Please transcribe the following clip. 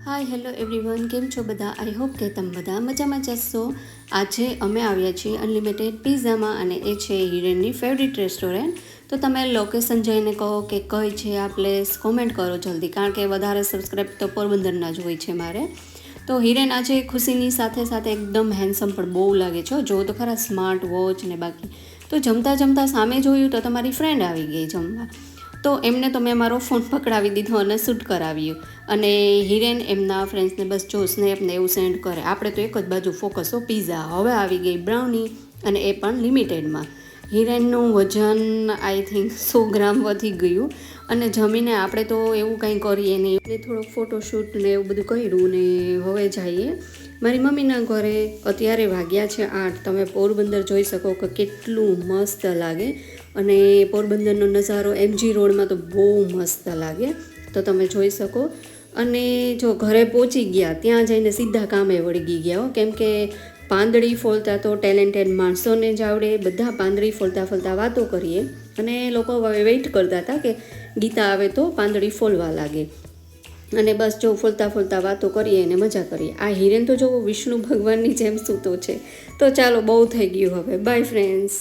Hi hello everyone, કેમ છો બધા? આઈ હોપ કે તમે બધા મજામાં જશો. આજે અમે આવ્યા છીએ અનલિમિટેડ પિઝામાં અને એ છે હિરેનની ફેવરિટ રેસ્ટોરન્ટ. તો તમે લોકેશન જઈને કહો કે કઈ છે આ પ્લેસ, કોમેન્ટ કરો જલ્દી, કારણ કે વધારે સબસ્ક્રાઈબ તો પોરબંદરના જ હોય છે મારે. તો હિરેન આજે ખુશીની સાથે સાથે એકદમ હેન્ડસમ પણ બહુ લાગે છે. જો તો ખરા સ્માર્ટ વોચ ને બાકી તો જમતા જમતા સામે જોયું તો તમારી ફ્રેન્ડ આવી ગઈ જમવા. તો એમને તો મેં મારો ફોન પકડાવી દીધો અને શૂટ કરાવ્યું. અને હિરેન એમના ફ્રેન્ડ્સને બસ જો સ્નેપને એવું સેન્ડ કરે. આપણે તો એક જ બાજુ ફોકસ હો, પિઝા. હવે આવી ગઈ બ્રાઉની અને એ પણ લિમિટેડમાં. હિરેનનું વજન આઈ થિંક 100 ગ્રામ વધી ગયું. અને જમીને આપણે તો એવું કંઈ કરીએ નહીં એટલે થોડોક ફોટોશૂટ ને એવું બધું કર્યું ને હવે જઈએ મારી મમ્મીના ઘરે. અત્યારે વાગ્યા છે 8. તમે પોરબંદર જોઈ શકો કે કેટલું મસ્ત લાગે. અને પોરબંદરનો નજારો એમજી રોડમાં તો બહુ મસ્ત લાગે, તો તમે જોઈ શકો. અને જો ઘરે પહોંચી ગયા ત્યાં જઈને સીધા કામે વળગી ગયા, કેમ કે પાંદડી ફોલતા તો ટેલેન્ટેડ માણસોને જ આવડે. બધા પાંદડી ફોલતા ફોલતા વાતો કરીએ અને લોકો વેઇટ કરતા હતા કે ગીતા આવે તો પાંદડી ફોલવા લાગે. અને બસ જો ફોલતા ફોલતા વાતો કરીએ અને મજા કરીએ. આ હિરેન તો જો વિષ્ણુ ભગવાનની જેમ સૂતો છે. તો ચાલો, બહુ થઈ ગયું હવે. By friends.